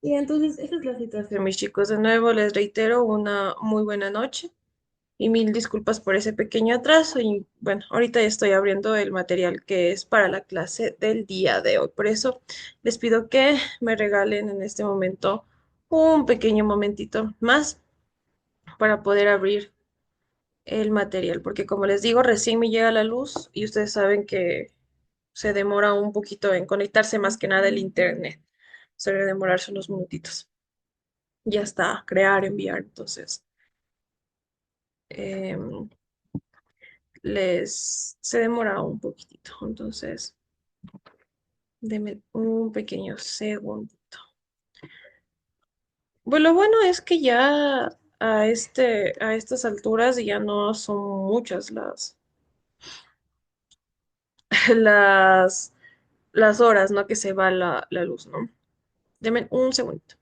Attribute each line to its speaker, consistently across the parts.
Speaker 1: Y entonces, esa es la situación, mis chicos. De nuevo, les reitero una muy buena noche y mil disculpas por ese pequeño atraso. Y bueno, ahorita ya estoy abriendo el material que es para la clase del día de hoy. Por eso les pido que me regalen en este momento un pequeño momentito más para poder abrir el material, porque como les digo, recién me llega la luz y ustedes saben que se demora un poquito en conectarse más que nada el internet. Suele demorarse unos minutitos. Ya está, crear, enviar. Entonces, em, se demora un poquitito. Entonces, denme un pequeño segundito. Bueno, lo bueno es que ya a estas alturas ya no son muchas las, las horas, ¿no? Que se va la luz, ¿no? Denme un segundito.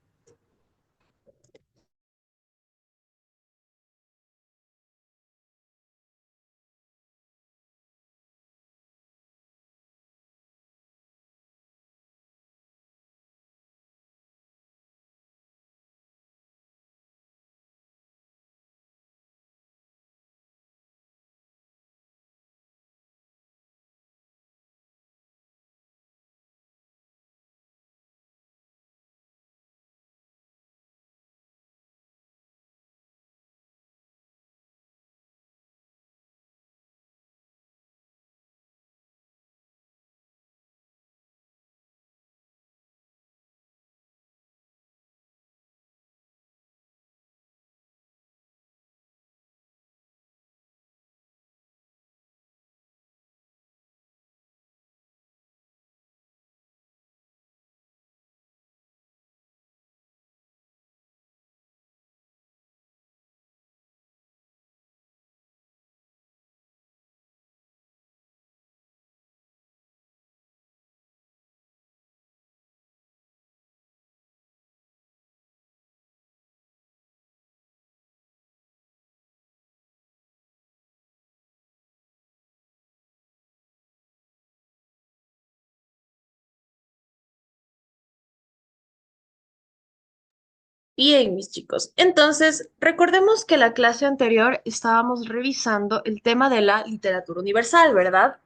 Speaker 1: Bien, mis chicos. Entonces, recordemos que la clase anterior estábamos revisando el tema de la literatura universal, ¿verdad?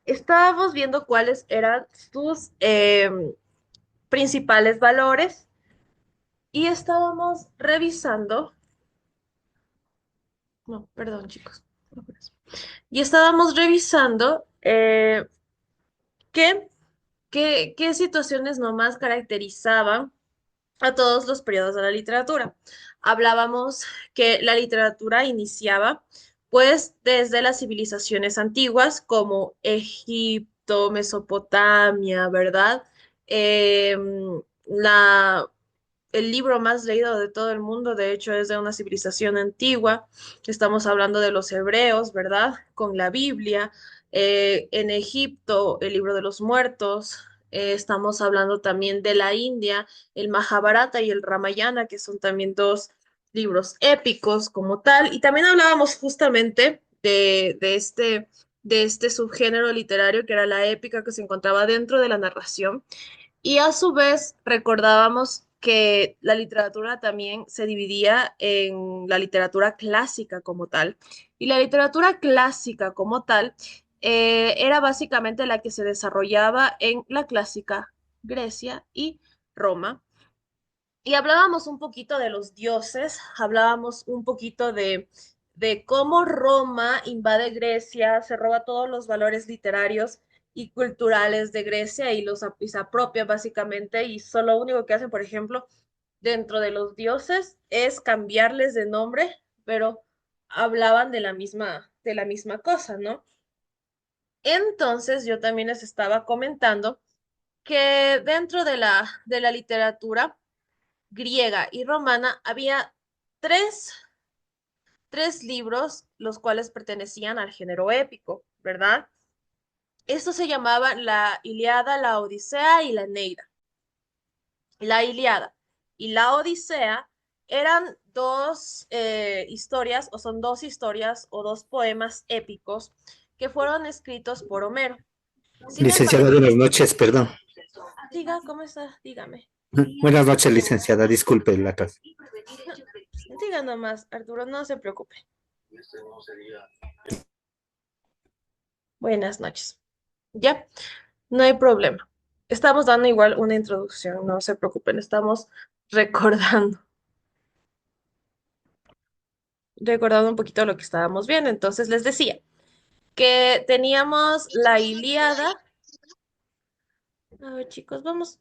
Speaker 1: Estábamos viendo cuáles eran sus principales valores y estábamos revisando, no, perdón, chicos. Y estábamos revisando qué, qué situaciones nomás caracterizaban a todos los periodos de la literatura. Hablábamos que la literatura iniciaba pues desde las civilizaciones antiguas como Egipto, Mesopotamia, ¿verdad? La, el libro más leído de todo el mundo, de hecho, es de una civilización antigua. Estamos hablando de los hebreos, ¿verdad? Con la Biblia. En Egipto, el libro de los muertos. Estamos hablando también de la India, el Mahabharata y el Ramayana, que son también dos libros épicos como tal. Y también hablábamos justamente de este subgénero literario que era la épica que se encontraba dentro de la narración. Y a su vez recordábamos que la literatura también se dividía en la literatura clásica como tal. Y la literatura clásica como tal era básicamente la que se desarrollaba en la clásica Grecia y Roma. Y hablábamos un poquito de los dioses, hablábamos un poquito de cómo Roma invade Grecia, se roba todos los valores literarios y culturales de Grecia y se apropia básicamente y solo lo único que hacen, por ejemplo, dentro de los dioses es cambiarles de nombre, pero hablaban de la misma cosa, ¿no? Entonces yo también les estaba comentando que dentro de la literatura, griega y romana había tres, tres libros los cuales pertenecían al género épico, ¿verdad? Estos se llamaban la Ilíada, la Odisea y la Eneida. La Ilíada y la Odisea eran dos historias, o son dos historias o dos poemas épicos que fueron escritos por Homero. Sin
Speaker 2: Licenciado,
Speaker 1: embargo,
Speaker 2: buenas
Speaker 1: estos...
Speaker 2: noches, perdón.
Speaker 1: Diga, ¿cómo está? Dígame.
Speaker 2: Buenas noches, licenciada. Disculpe la tos.
Speaker 1: Diga nomás, Arturo, no se preocupe. Buenas noches. Ya, no hay problema. Estamos dando igual una introducción, no se preocupen, estamos recordando, recordando un poquito lo que estábamos viendo. Entonces les decía que teníamos la Ilíada. A ver, chicos, vamos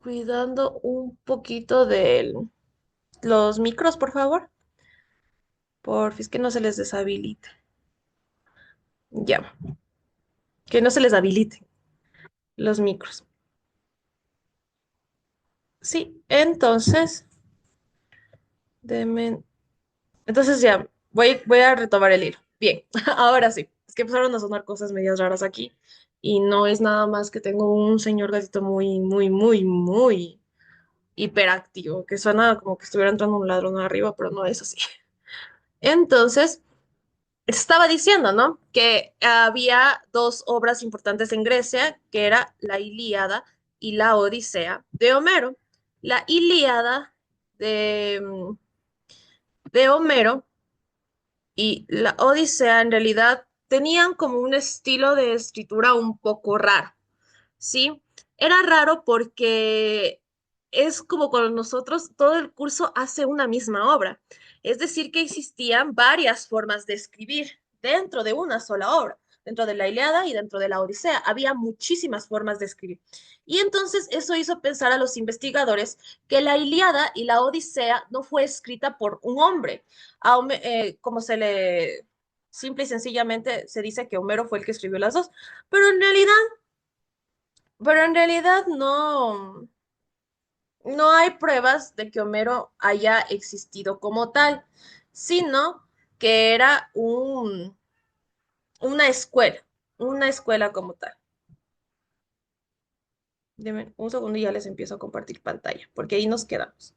Speaker 1: cuidando un poquito de los micros, por favor. Porfis, que no se les deshabilite. Ya, que no se les habilite los micros. Sí, entonces, denme. Entonces ya, voy a retomar el hilo. Bien, ahora sí. Es que empezaron a sonar cosas medias raras aquí. Y no es nada más que tengo un señor gatito muy, muy, muy, muy hiperactivo, que suena como que estuviera entrando un ladrón arriba, pero no es así. Entonces, estaba diciendo, ¿no? Que había dos obras importantes en Grecia, que era la Ilíada y la Odisea de Homero. La Ilíada de Homero y la Odisea en realidad tenían como un estilo de escritura un poco raro. ¿Sí? Era raro porque es como cuando nosotros todo el curso hace una misma obra. Es decir, que existían varias formas de escribir dentro de una sola obra. Dentro de la Ilíada y dentro de la Odisea. Había muchísimas formas de escribir. Y entonces eso hizo pensar a los investigadores que la Ilíada y la Odisea no fue escrita por un hombre. Como se le simple y sencillamente se dice que Homero fue el que escribió las dos, pero en realidad no hay pruebas de que Homero haya existido como tal, sino que era una escuela como tal. Deme un segundo y ya les empiezo a compartir pantalla, porque ahí nos quedamos.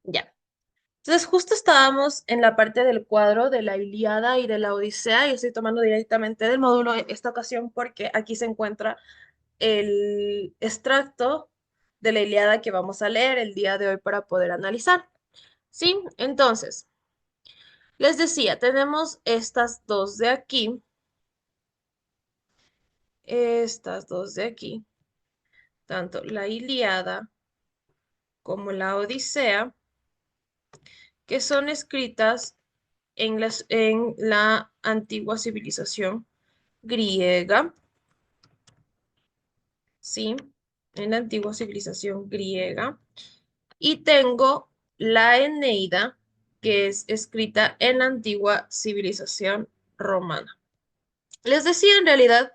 Speaker 1: Ya. Entonces, justo estábamos en la parte del cuadro de la Ilíada y de la Odisea, y estoy tomando directamente del módulo esta ocasión porque aquí se encuentra el extracto de la Ilíada que vamos a leer el día de hoy para poder analizar. ¿Sí? Entonces, les decía, tenemos estas dos de aquí, tanto la Ilíada como la Odisea, que son escritas en la antigua civilización griega, ¿sí? En la antigua civilización griega. Y tengo la Eneida, que es escrita en la antigua civilización romana. Les decía en realidad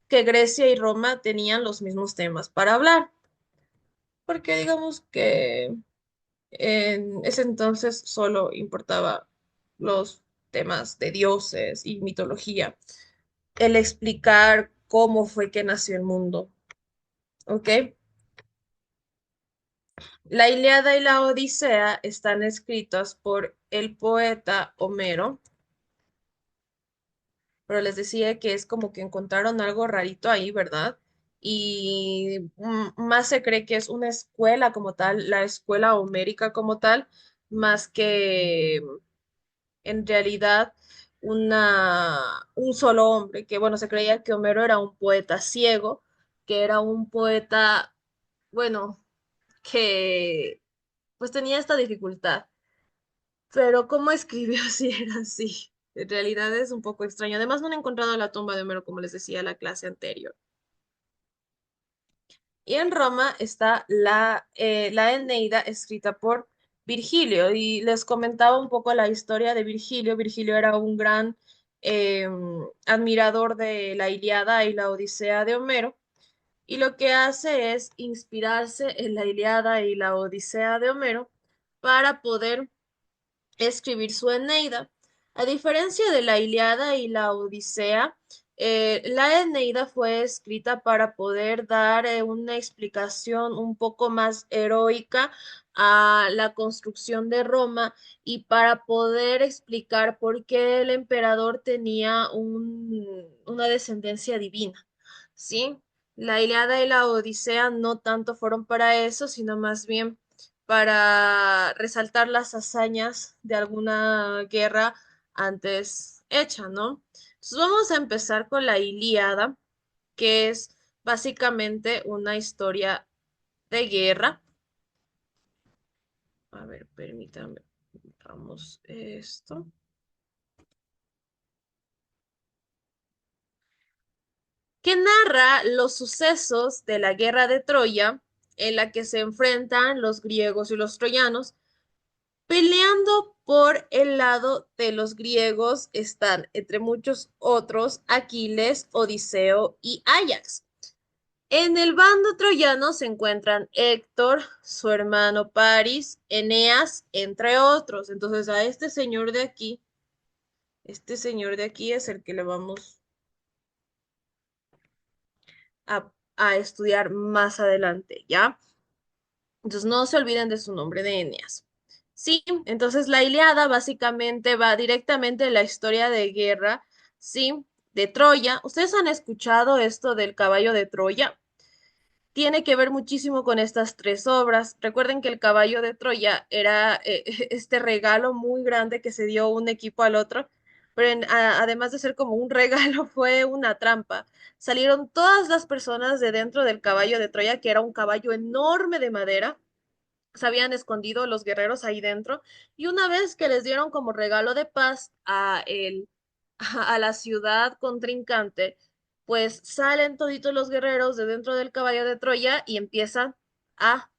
Speaker 1: que Grecia y Roma tenían los mismos temas para hablar, porque digamos que en ese entonces solo importaba los temas de dioses y mitología, el explicar cómo fue que nació el mundo, ¿ok? La Ilíada y la Odisea están escritas por el poeta Homero, pero les decía que es como que encontraron algo rarito ahí, ¿verdad? Y más se cree que es una escuela como tal, la escuela homérica como tal, más que en realidad un solo hombre, que bueno, se creía que Homero era un poeta ciego, que era un poeta, bueno, que pues tenía esta dificultad. Pero cómo escribió si era así. En realidad es un poco extraño. Además, no han encontrado la tumba de Homero, como les decía en la clase anterior. Y en Roma está la Eneida escrita por Virgilio. Y les comentaba un poco la historia de Virgilio. Virgilio era un gran eh, admirador de la Ilíada y la Odisea de Homero, y lo que hace es inspirarse en la Ilíada y la Odisea de Homero para poder escribir su Eneida. A diferencia de la Ilíada y la Odisea, la Eneida fue escrita para poder dar una explicación un poco más heroica a la construcción de Roma y para poder explicar por qué el emperador tenía una descendencia divina. ¿Sí? La Ilíada y la Odisea no tanto fueron para eso, sino más bien para resaltar las hazañas de alguna guerra antes hecha, ¿no? Entonces vamos a empezar con la Ilíada, que es básicamente una historia de guerra. A ver, permítanme, vamos esto. Que narra los sucesos de la guerra de Troya, en la que se enfrentan los griegos y los troyanos. Peleando por el lado de los griegos están, entre muchos otros, Aquiles, Odiseo y Áyax. En el bando troyano se encuentran Héctor, su hermano Paris, Eneas, entre otros. Entonces a este señor de aquí es el que le vamos a estudiar más adelante, ¿ya? Entonces no se olviden de su nombre de Eneas. Sí, entonces la Ilíada básicamente va directamente de la historia de guerra, sí, de Troya. ¿Ustedes han escuchado esto del caballo de Troya? Tiene que ver muchísimo con estas tres obras. Recuerden que el caballo de Troya era este regalo muy grande que se dio un equipo al otro, pero además de ser como un regalo, fue una trampa. Salieron todas las personas de dentro del caballo de Troya, que era un caballo enorme de madera. Se habían escondido los guerreros ahí dentro, y una vez que les dieron como regalo de paz a la ciudad contrincante, pues salen toditos los guerreros de dentro del caballo de Troya y empiezan a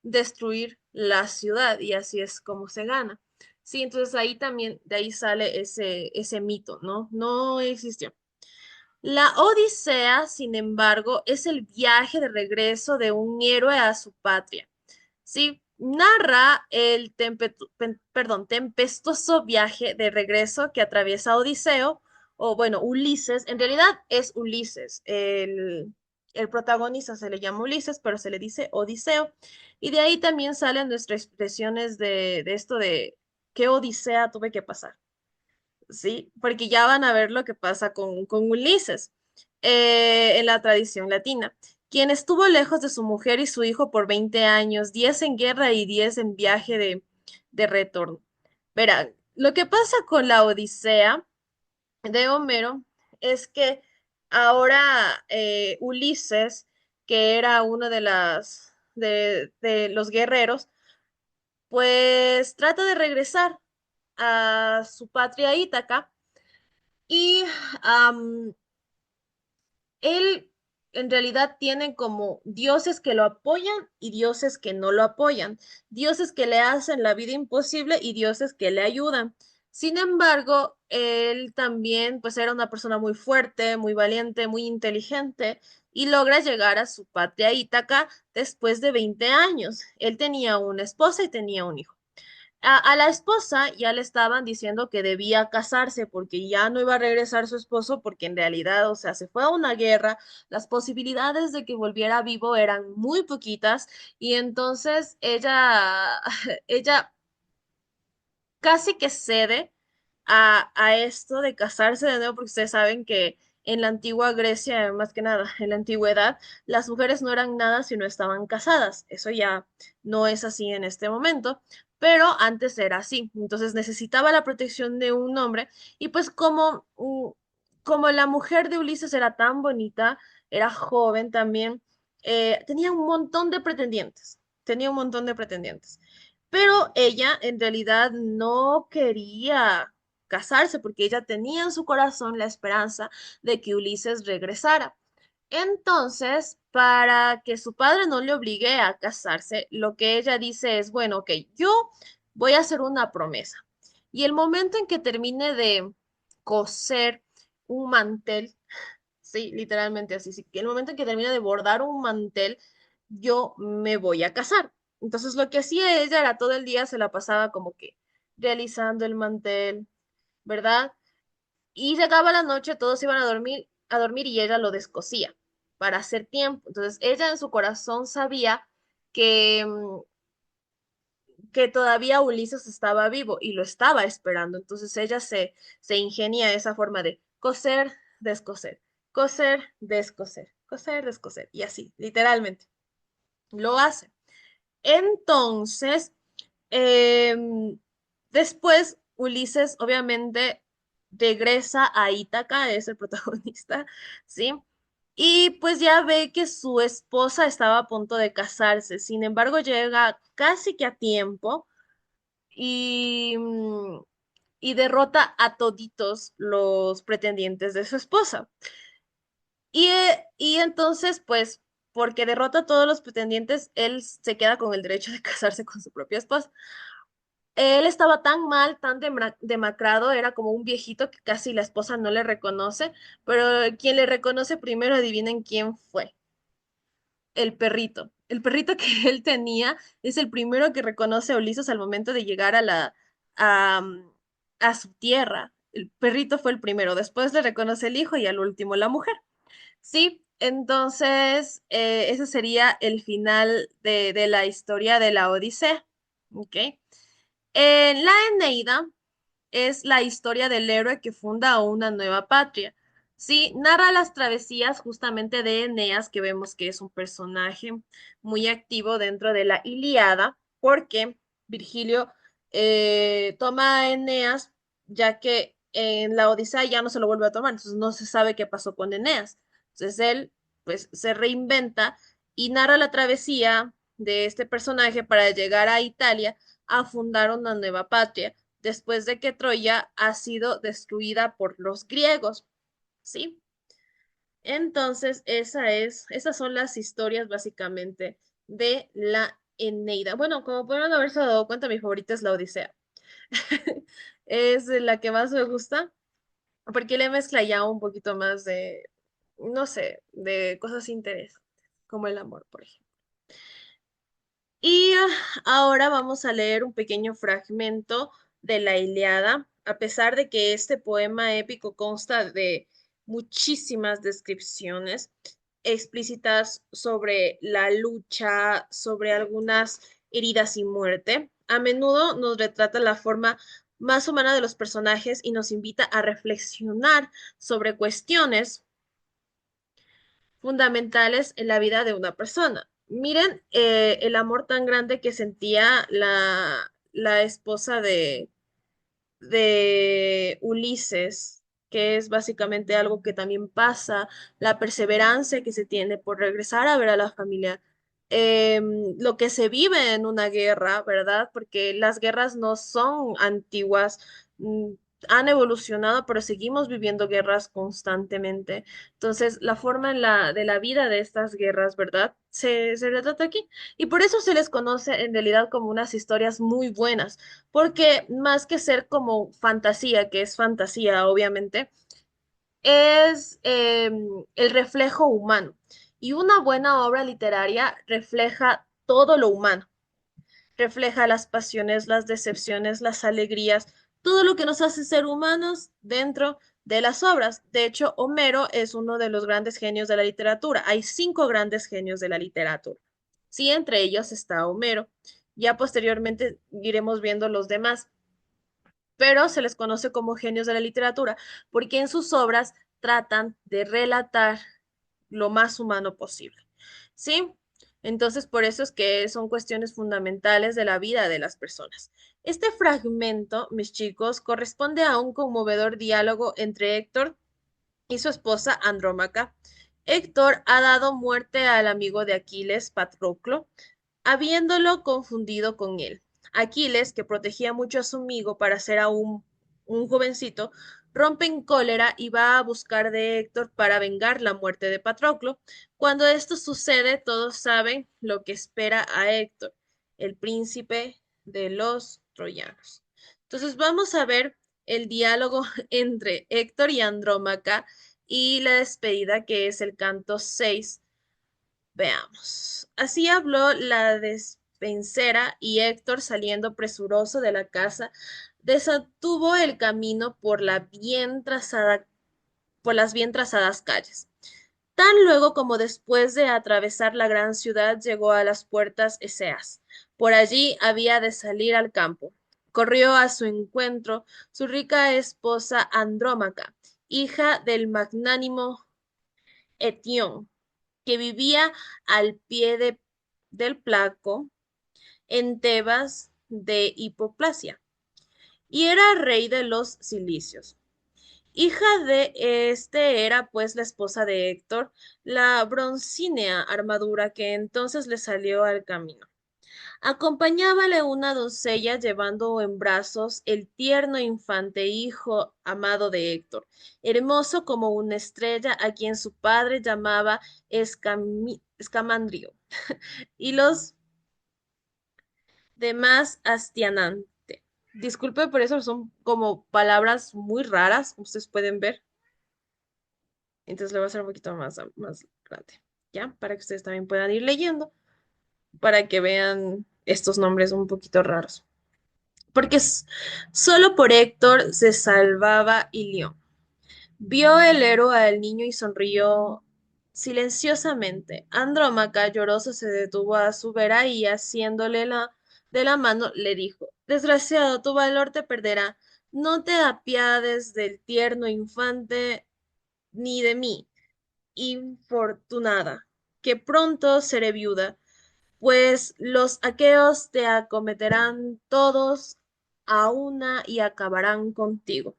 Speaker 1: destruir la ciudad, y así es como se gana. Sí, entonces ahí también, de ahí sale ese mito, ¿no? No existió. La Odisea, sin embargo, es el viaje de regreso de un héroe a su patria. Sí, narra el tempestuoso viaje de regreso que atraviesa Odiseo, o bueno, Ulises. En realidad es Ulises. El protagonista se le llama Ulises, pero se le dice Odiseo. Y de ahí también salen nuestras expresiones de esto de qué Odisea tuve que pasar. ¿Sí? Porque ya van a ver lo que pasa con Ulises en la tradición latina, quien estuvo lejos de su mujer y su hijo por 20 años, 10 en guerra y 10 en viaje de retorno. Verán, lo que pasa con la Odisea de Homero es que ahora Ulises, que era uno de los guerreros, pues trata de regresar a su patria Ítaca y am, él en realidad tiene como dioses que lo apoyan y dioses que no lo apoyan, dioses que le hacen la vida imposible y dioses que le ayudan. Sin embargo, él también pues era una persona muy fuerte, muy valiente, muy inteligente y logra llegar a su patria Ítaca después de 20 años. Él tenía una esposa y tenía un hijo. A la esposa ya le estaban diciendo que debía casarse porque ya no iba a regresar su esposo porque en realidad, o sea, se fue a una guerra, las posibilidades de que volviera vivo eran muy poquitas y entonces ella casi que cede a esto de casarse de nuevo, porque ustedes saben que en la antigua Grecia, más que nada, en la antigüedad, las mujeres no eran nada si no estaban casadas. Eso ya no es así en este momento, pero antes era así. Entonces necesitaba la protección de un hombre y pues como la mujer de Ulises era tan bonita, era joven también, tenía un montón de pretendientes, tenía un montón de pretendientes. Pero ella en realidad no quería casarse porque ella tenía en su corazón la esperanza de que Ulises regresara. Entonces, para que su padre no le obligue a casarse, lo que ella dice es, bueno, ok, yo voy a hacer una promesa. Y el momento en que termine coser un mantel, sí, literalmente así. Sí, que el momento en que termine de bordar un mantel, yo me voy a casar. Entonces lo que hacía ella era todo el día se la pasaba como que realizando el mantel, ¿verdad? Y llegaba la noche, todos iban a dormir y ella lo descosía para hacer tiempo. Entonces ella en su corazón sabía que, que todavía Ulises estaba vivo y lo estaba esperando. Entonces ella se ingenia esa forma de coser, descoser, coser, descoser, coser, descoser. Y así, literalmente, lo hace. Entonces, em, después Ulises obviamente regresa a Ítaca, es el protagonista, ¿sí? Y pues ya ve que su esposa estaba a punto de casarse, sin embargo llega casi que a tiempo y, y derrota a toditos los pretendientes de su esposa. Y entonces, pues, porque derrota a todos los pretendientes, él se queda con el derecho de casarse con su propia esposa. Él estaba tan mal, tan demacrado, era como un viejito que casi la esposa no le reconoce, pero quien le reconoce primero, adivinen quién fue, el perrito. El perrito que él tenía es el primero que reconoce a Ulises al momento de llegar a, mm, a su tierra. El perrito fue el primero, después le reconoce el hijo y al último la mujer. Sí, entonces ese sería el final de la historia de la Odisea. ¿Ok? La Eneida es la historia del héroe que funda una nueva patria. Sí, narra las travesías justamente de Eneas, que vemos que es un personaje muy activo dentro de la Ilíada, porque Virgilio toma a Eneas, ya que en la Odisea ya no se lo vuelve a tomar, entonces no se sabe qué pasó con Eneas. Entonces él, pues, se reinventa y narra la travesía de este personaje para llegar a Italia a fundar una nueva patria después de que Troya ha sido destruida por los griegos, ¿sí? Entonces, esas son las historias básicamente de la Eneida. Bueno, como pudieron haberse dado cuenta, mi favorita es la Odisea. Es la que más me gusta, porque le mezcla ya un poquito más de, no sé, de cosas interesantes, como el amor, por ejemplo. Y ahora vamos a leer un pequeño fragmento de la Ilíada, a pesar de que este poema épico consta de muchísimas descripciones explícitas sobre la lucha, sobre algunas heridas y muerte. A menudo nos retrata la forma más humana de los personajes y nos invita a reflexionar sobre cuestiones fundamentales en la vida de una persona. Miren el amor tan grande que sentía la esposa de Ulises, que es básicamente algo que también pasa, la perseverancia que se tiene por regresar a ver a la familia, lo que se vive en una guerra, ¿verdad? Porque las guerras no son antiguas, mm, han evolucionado, pero seguimos viviendo guerras constantemente. Entonces, la forma de la vida de estas guerras, ¿verdad? Se retrata aquí. Y por eso se les conoce en realidad como unas historias muy buenas porque más que ser como fantasía, que es fantasía, obviamente, es el reflejo humano. Y una buena obra literaria refleja todo lo humano, refleja las pasiones, las decepciones, las alegrías, todo lo que nos hace ser humanos dentro de las obras. De hecho, Homero es uno de los grandes genios de la literatura. Hay cinco grandes genios de la literatura. Sí, entre ellos está Homero. Ya posteriormente iremos viendo los demás, pero se les conoce como genios de la literatura porque en sus obras tratan de relatar lo más humano posible. ¿Sí? Entonces, por eso es que son cuestiones fundamentales de la vida de las personas. Este fragmento, mis chicos, corresponde a un conmovedor diálogo entre Héctor y su esposa Andrómaca. Héctor ha dado muerte al amigo de Aquiles, Patroclo, habiéndolo confundido con él. Aquiles, que protegía mucho a su amigo para ser aún un jovencito, rompe en cólera y va a buscar de Héctor para vengar la muerte de Patroclo. Cuando esto sucede, todos saben lo que espera a Héctor, el príncipe de los troyanos. Entonces vamos a ver el diálogo entre Héctor y Andrómaca y la despedida que es el canto 6. Veamos. Así habló la despensera y Héctor, saliendo presuroso de la casa, desantuvo el camino por las bien trazadas calles. Tan luego como después de atravesar la gran ciudad llegó a las puertas Eseas. Por allí había de salir al campo. Corrió a su encuentro su rica esposa Andrómaca, hija del magnánimo Etión, que vivía al pie del Placo en Tebas de Hipoplasia, y era rey de los cilicios. Hija de este era pues la esposa de Héctor, la broncínea armadura que entonces le salió al camino. Acompañábale una doncella llevando en brazos el tierno infante hijo amado de Héctor, hermoso como una estrella a quien su padre llamaba Escamandrio, y los demás Astianante. Disculpe por eso, son como palabras muy raras, ustedes pueden ver. Entonces le voy a hacer un poquito más grande, ¿ya? Para que ustedes también puedan ir leyendo, para que vean estos nombres un poquito raros. Porque solo por Héctor se salvaba Ilión. Vio el héroe al niño y sonrió silenciosamente. Andrómaca, llorosa, se detuvo a su vera y haciéndole de la mano, le dijo, desgraciado, tu valor te perderá. No te apiades del tierno infante ni de mí infortunada, que pronto seré viuda, pues los aqueos te acometerán todos a una y acabarán contigo.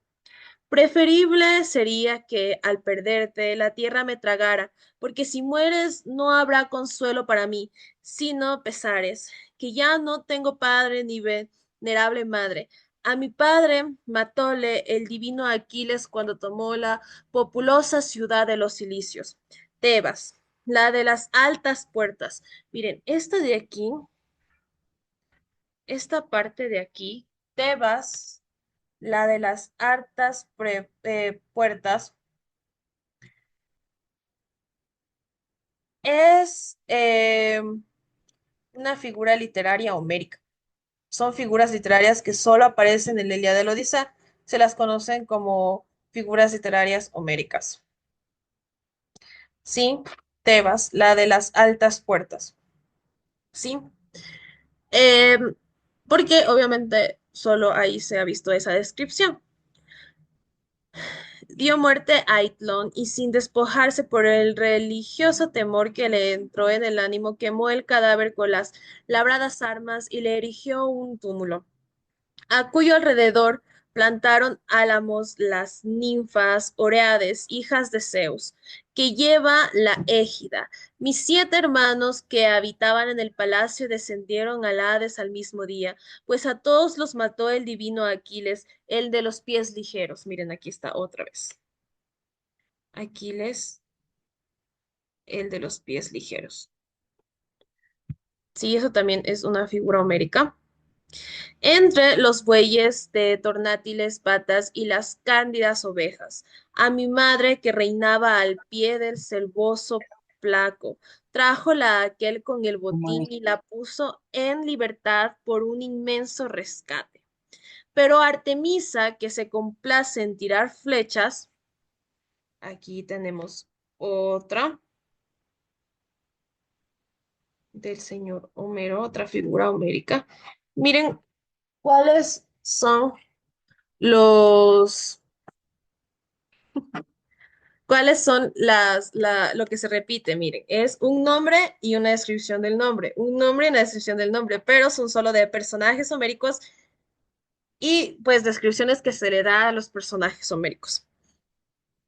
Speaker 1: Preferible sería que al perderte la tierra me tragara, porque si mueres no habrá consuelo para mí, sino pesares, que ya no tengo padre ni venerable madre. A mi padre matóle el divino Aquiles cuando tomó la populosa ciudad de los Cilicios, Tebas, la de las altas puertas. Miren, esta de aquí, esta parte de aquí, Tebas, la de las altas puertas, es una figura literaria homérica. Son figuras literarias que solo aparecen en la Ilíada de la Odisea. Se las conocen como figuras literarias homéricas. Sí, Tebas, la de las altas puertas. Sí, Eh, porque obviamente solo ahí se ha visto esa descripción. Dio muerte a Aitlón y sin despojarse por el religioso temor que le entró en el ánimo, quemó el cadáver con las labradas armas y le erigió un túmulo, a cuyo alrededor plantaron álamos las ninfas Oreades, hijas de Zeus, que lleva la égida. Mis 7 hermanos que habitaban en el palacio descendieron al Hades al mismo día, pues a todos los mató el divino Aquiles, el de los pies ligeros. Miren, aquí está otra vez. Aquiles, el de los pies ligeros. Sí, eso también es una figura homérica. Entre los bueyes de tornátiles patas y las cándidas ovejas, a mi madre que reinaba al pie del selvoso placo, trájola aquel con el botín y la puso en libertad por un inmenso rescate. Pero Artemisa, que se complace en tirar flechas, aquí tenemos otra del señor Homero, otra figura homérica. Miren cuáles son los, cuáles son lo que se repite. Miren, es un nombre y una descripción del nombre, un nombre y una descripción del nombre, pero son solo de personajes homéricos y pues descripciones que se le da a los personajes homéricos.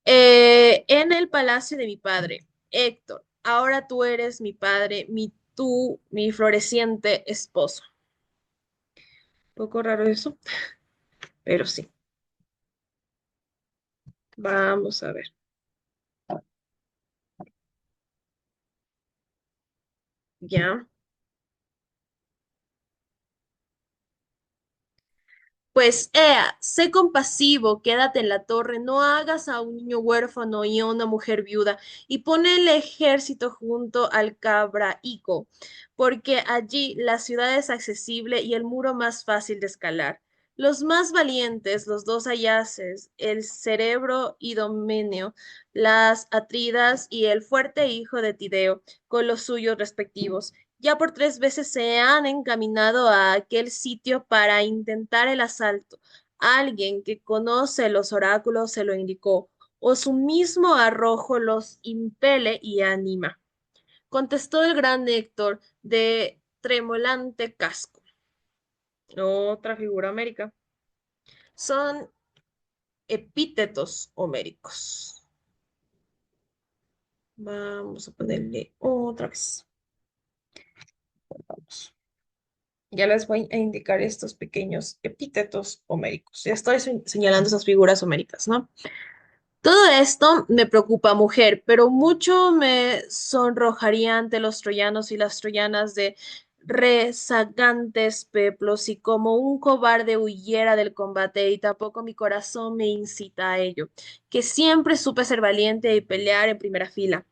Speaker 1: En el palacio de mi padre, Héctor, ahora tú eres mi padre, mi floreciente esposo. Poco raro eso, pero sí. Vamos a ver. Ya. Pues, Ea, sé compasivo, quédate en la torre, no hagas a un niño huérfano y a una mujer viuda, y pone el ejército junto al Cabraico, porque allí la ciudad es accesible y el muro más fácil de escalar. Los más valientes, los dos ayaces, el cerebro Idomeneo, las Atridas y el fuerte hijo de Tideo, con los suyos respectivos ya por 3 veces se han encaminado a aquel sitio para intentar el asalto. Alguien que conoce los oráculos se lo indicó, o su mismo arrojo los impele y anima. Contestó el gran Héctor de tremolante casco. Otra figura homérica. Son epítetos homéricos. Vamos a ponerle otra vez. Vamos. Ya les voy a indicar estos pequeños epítetos homéricos. Ya estoy señalando esas figuras homéricas, ¿no? Todo esto me preocupa, mujer, pero mucho me sonrojaría ante los troyanos y las troyanas de rezagantes peplos y como un cobarde huyera del combate y tampoco mi corazón me incita a ello, que siempre supe ser valiente y pelear en primera fila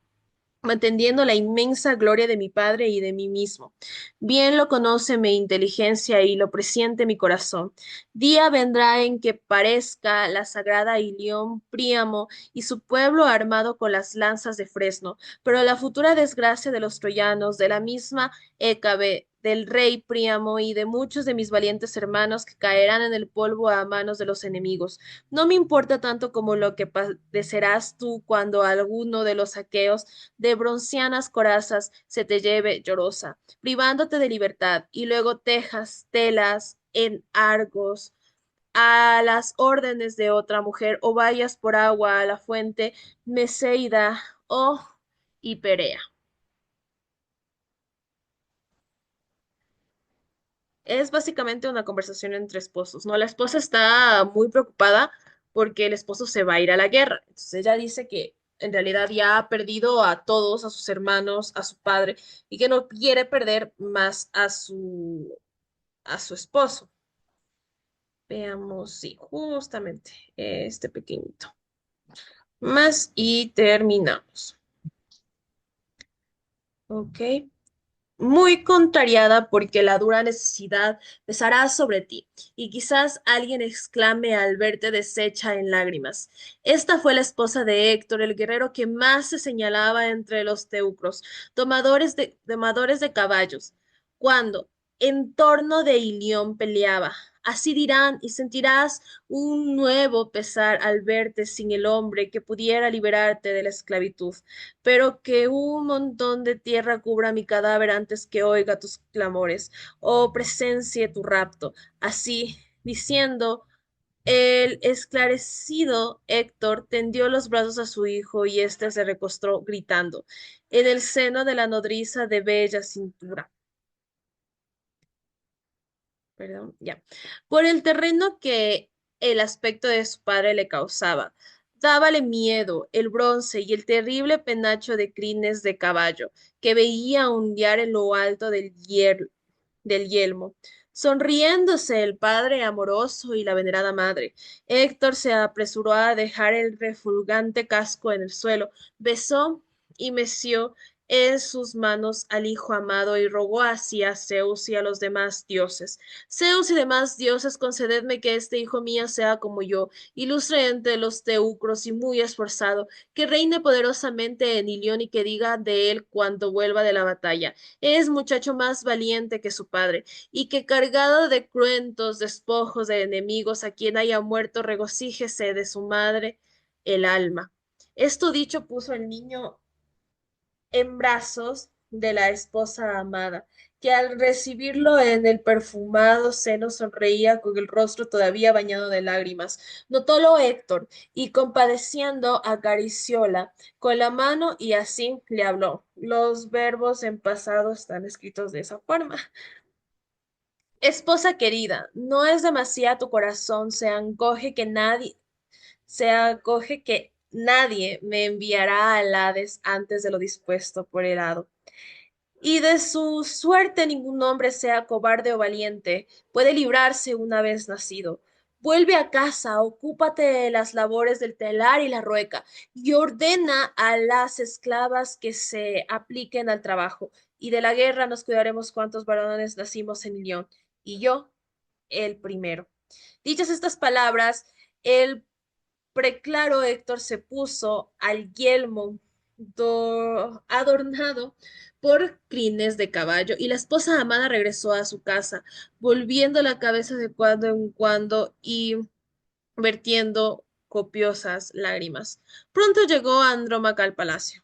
Speaker 1: manteniendo la inmensa gloria de mi Padre y de mí mismo. Bien lo conoce mi inteligencia y lo presiente mi corazón. Día vendrá en que parezca la sagrada Ilión Príamo y su pueblo armado con las lanzas de fresno, pero la futura desgracia de los troyanos, de la misma Hécabe, del rey Príamo y de muchos de mis valientes hermanos que caerán en el polvo a manos de los enemigos. No me importa tanto como lo que padecerás tú cuando alguno de los aqueos de broncianas corazas se te lleve llorosa, privándote de libertad, y luego tejas telas en Argos a las órdenes de otra mujer, o vayas por agua a la fuente Meseida o Hiperea. Es básicamente una conversación entre esposos, ¿no? La esposa está muy preocupada porque el esposo se va a ir a la guerra. Entonces ella dice que en realidad ya ha perdido a todos, a sus hermanos, a su padre, y que no quiere perder más a su esposo. Veamos, sí, justamente este pequeñito. Más y terminamos. Ok. Muy contrariada porque la dura necesidad pesará sobre ti, y quizás alguien exclame al verte deshecha en lágrimas. Esta fue la esposa de Héctor, el guerrero que más se señalaba entre los teucros, domadores de caballos, cuando en torno de Ilión peleaba. Así dirán, y sentirás un nuevo pesar al verte sin el hombre que pudiera liberarte de la esclavitud, pero que un montón de tierra cubra mi cadáver antes que oiga tus clamores o presencie tu rapto. Así, diciendo, el esclarecido Héctor tendió los brazos a su hijo y éste se recostó gritando en el seno de la nodriza de bella cintura. Perdón, ya. Por el terreno que el aspecto de su padre le causaba. Dábale miedo el bronce y el terrible penacho de crines de caballo que veía ondear en lo alto del yelmo. Sonriéndose el padre amoroso y la venerada madre, Héctor se apresuró a dejar el refulgante casco en el suelo, besó y meció en sus manos al hijo amado y rogó así a Zeus y a los demás dioses. Zeus y demás dioses, concededme que este hijo mío sea como yo, ilustre entre los teucros y muy esforzado, que reine poderosamente en Ilión y que diga de él cuando vuelva de la batalla. Es muchacho más valiente que su padre, y que cargado de cruentos despojos de enemigos a quien haya muerto, regocíjese de su madre el alma. Esto dicho puso el niño en brazos de la esposa amada, que al recibirlo en el perfumado seno sonreía con el rostro todavía bañado de lágrimas. Notólo Héctor y compadeciendo acaricióla con la mano y así le habló. Los verbos en pasado están escritos de esa forma. Esposa querida, no es demasiado tu corazón, se acoge que nadie me enviará al Hades antes de lo dispuesto por el hado. Y de su suerte ningún hombre sea cobarde o valiente, puede librarse una vez nacido. Vuelve a casa, ocúpate de las labores del telar y la rueca, y ordena a las esclavas que se apliquen al trabajo. Y de la guerra nos cuidaremos cuantos varones nacimos en Lyon, y yo el primero. Dichas estas palabras, el preclaro Héctor se puso al yelmo adornado por crines de caballo y la esposa amada regresó a su casa, volviendo la cabeza de cuando en cuando y vertiendo copiosas lágrimas. Pronto llegó Andrómaca al palacio,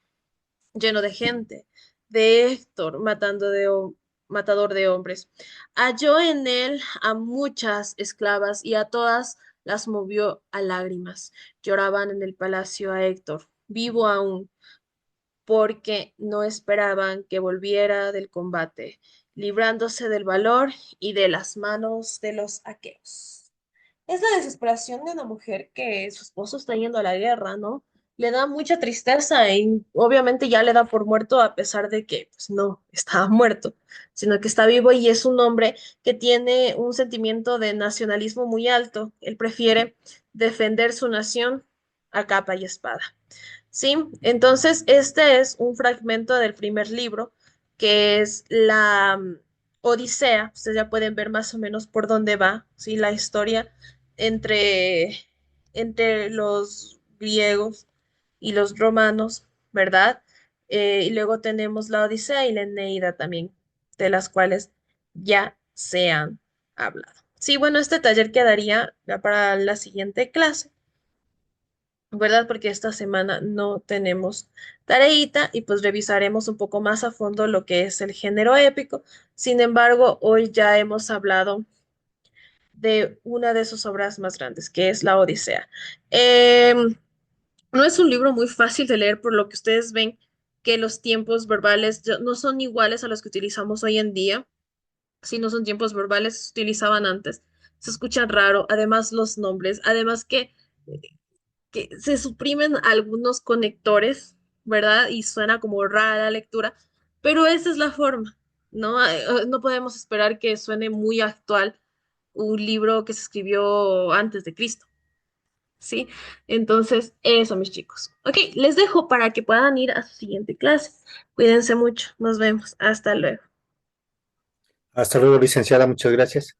Speaker 1: lleno de gente, de Héctor matador de hombres. Halló en él a muchas esclavas y a todas las movió a lágrimas. Lloraban en el palacio a Héctor, vivo aún, porque no esperaban que volviera del combate, librándose del valor y de las manos de los aqueos. Es la desesperación de una mujer que su esposo está yendo a la guerra, ¿no? Le da mucha tristeza y obviamente ya le da por muerto a pesar de que pues, no estaba muerto, sino que está vivo y es un hombre que tiene un sentimiento de nacionalismo muy alto. Él prefiere defender su nación a capa y espada. Sí, entonces este es un fragmento del primer libro, que es la Odisea. Ustedes ya pueden ver más o menos por dónde va, ¿sí? La historia entre, entre los griegos y los romanos, ¿verdad? Y luego tenemos la Odisea y la Eneida también, de las cuales ya se han hablado. Sí, bueno, este taller quedaría ya para la siguiente clase. ¿Verdad? Porque esta semana no tenemos tareita y pues revisaremos un poco más a fondo lo que es el género épico. Sin embargo, hoy ya hemos hablado de una de sus obras más grandes, que es la Odisea. No es un libro muy fácil de leer, por lo que ustedes ven que los tiempos verbales no son iguales a los que utilizamos hoy en día, si no son tiempos verbales, se utilizaban antes. Se escuchan raro, además los nombres, además que se suprimen algunos conectores, ¿verdad? Y suena como rara la lectura, pero esa es la forma, ¿no? No podemos esperar que suene muy actual un libro que se escribió antes de Cristo, ¿sí? Entonces, eso, mis chicos. Ok, les dejo para que puedan ir a su siguiente clase. Cuídense mucho, nos vemos, hasta luego.
Speaker 2: Hasta luego, licenciada, muchas gracias.